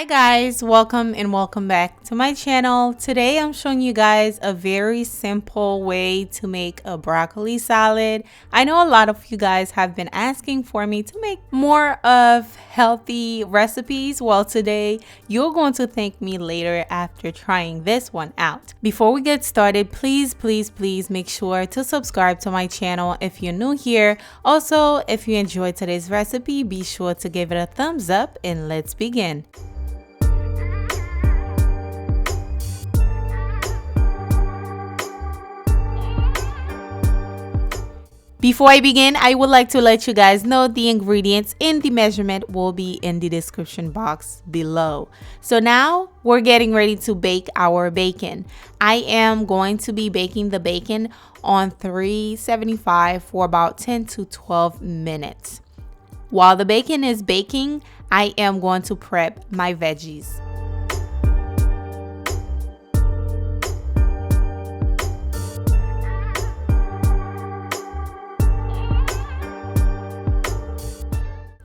Guys, welcome and welcome back to my channel. Today I'm showing you guys a very simple way to make a broccoli salad. I know a lot of you guys have been asking for me to make more of healthy recipes. Well, today you're going to thank me later after trying this one out. Before we get started, please make sure to subscribe to my channel if you're new here. Also, if you enjoyed today's recipe, be sure to give it a thumbs up and let's begin. Before I begin, I would like to let you guys know the ingredients and the measurement will be in the description box below. So now we're getting ready to bake our bacon. I am going to be baking the bacon on 375 for about 10 to 12 minutes. While the bacon is baking, I am going to prep my veggies.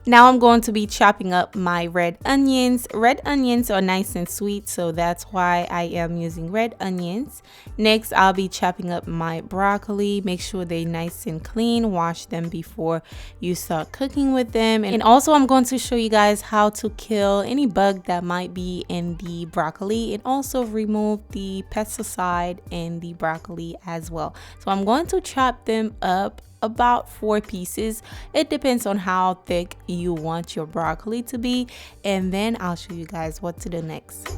Now I'm going to be chopping up my red onions. Red onions are nice and sweet, so that's why I am using red onions. Next, I'll be chopping up my broccoli. Make sure they're nice and clean. Wash them before you start cooking with them. And also, I'm going to show you guys how to kill any bug that might be in the broccoli and also remove the pesticide in the broccoli as well. So I'm going to chop them up about 4 pieces. It depends on how thick you want your broccoli to be, and then I'll show you guys what to do next.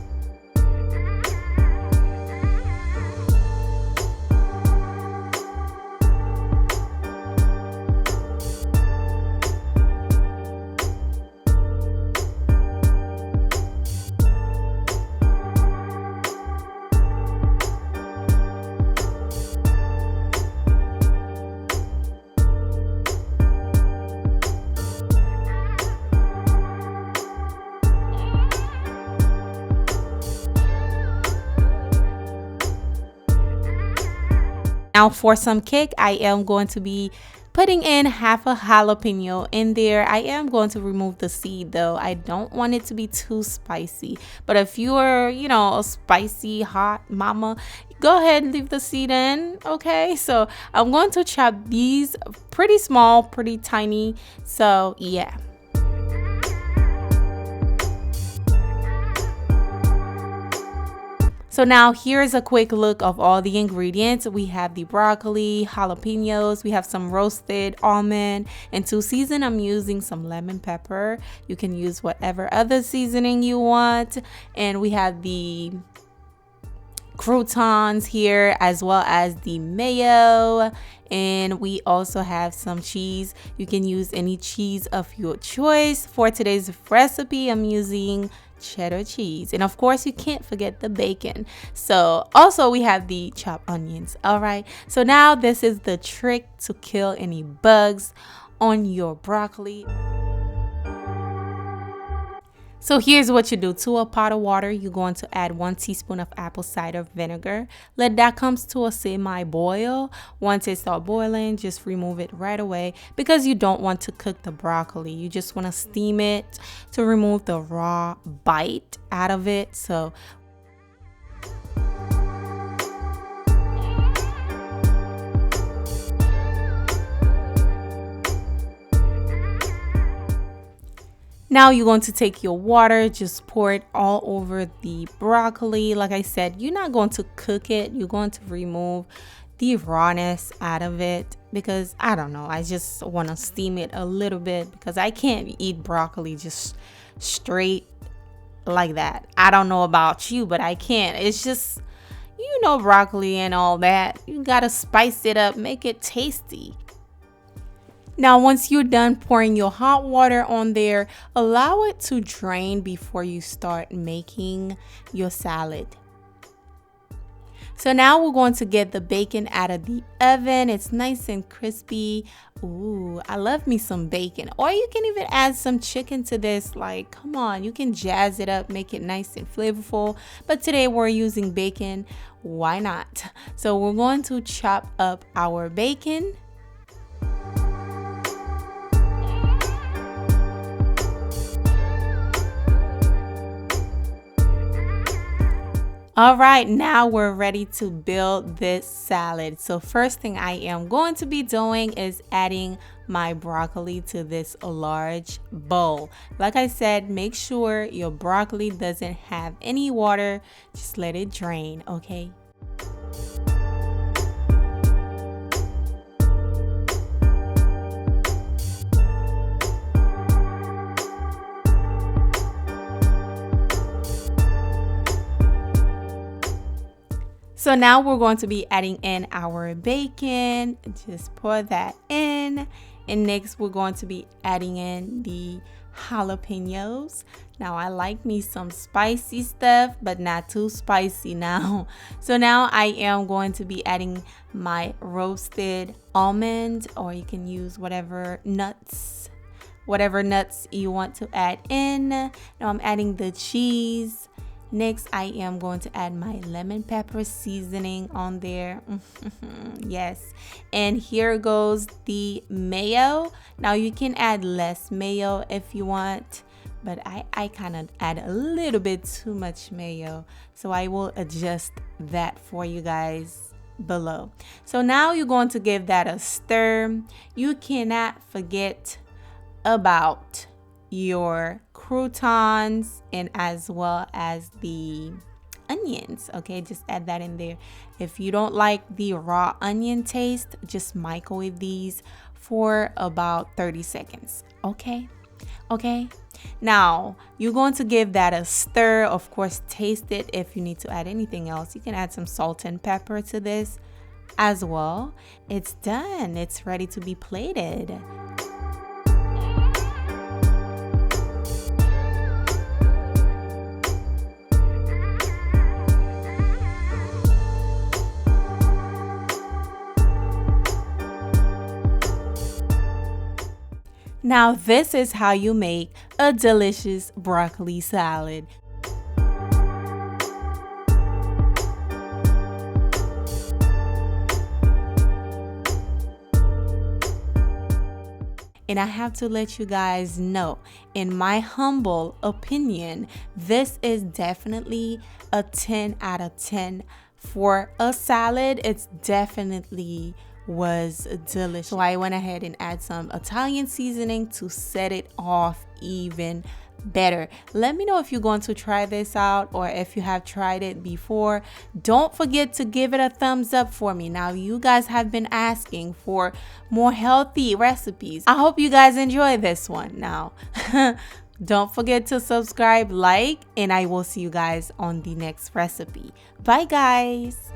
Now for some kick, I am going to be putting in half a jalapeno in there. I am going to remove the seed though. I don't want it to be too spicy. But if you're, a spicy hot mama, go ahead and leave the seed in, okay? So I'm going to chop these pretty small, pretty tiny. So yeah. So now here's a quick look of all the ingredients. We have the broccoli, jalapenos, we have some roasted almond, and to season I'm using some lemon pepper. You can use whatever other seasoning you want. And we have the croutons here as well as the mayo, and we also have some cheese. You can use any cheese of your choice. For today's recipe, I'm using cheddar cheese, and of course you can't forget the bacon. So also we have the chopped onions. All right, so now this is the trick to kill any bugs on your broccoli. So here's what you do. To a pot of water, you're going to add 1 teaspoon of apple cider vinegar. Let that come to a semi-boil. Once it starts boiling, just remove it right away because you don't want to cook the broccoli. You just want to steam it to remove the raw bite out of it. So now you're going to take your water, just pour it all over the broccoli. Like I said, you're not going to cook it. You're going to remove the rawness out of it because I don't know. I just want to steam it a little bit because I can't eat broccoli just straight like that. I don't know about you, but I can't. It's just, broccoli and all that. You got to spice it up, make it tasty. Now, once you're done pouring your hot water on there, allow it to drain before you start making your salad. So now we're going to get the bacon out of the oven. It's nice and crispy. Ooh, I love me some bacon. Or you can even add some chicken to this. Like, come on, you can jazz it up, make it nice and flavorful. But today we're using bacon. Why not? So we're going to chop up our bacon. All right, now we're ready to build this salad. So first thing I am going to be doing is adding my broccoli to this large bowl. Like I said, make sure your broccoli doesn't have any water. Just let it drain, okay? So now we're going to be adding in our bacon. Just pour that in. And next we're going to be adding in the jalapenos. Now I like me some spicy stuff, but not too spicy now. So now I am going to be adding my roasted almond, or you can use whatever nuts you want to add in. Now I'm adding the cheese. Next, I am going to add my lemon pepper seasoning on there. Yes. And here goes the mayo. Now you can add less mayo if you want, but I kind of add a little bit too much mayo. So I will adjust that for you guys below. So now you're going to give that a stir. You cannot forget about your croutons and as well as the onions. Okay, just add that in there. If you don't like the raw onion taste, just microwave these for about 30 seconds. Okay, now you're going to give that a stir. Of course, taste it. If you need to add anything else, you can add some salt and pepper to this as well. It's done. It's ready to be plated. Now this is how you make a delicious broccoli salad. And I have to let you guys know, in my humble opinion, this is definitely a 10 out of 10 for a salad. It's definitely was delicious. So I went ahead and add some Italian seasoning to set it off even better. Let me know if you're going to try this out or if you have tried it before. Don't forget to give it a thumbs up for me. Now you guys have been asking for more healthy recipes. I hope you guys enjoy this one. Now don't forget to subscribe, like, and I will see you guys on the next recipe. Bye guys.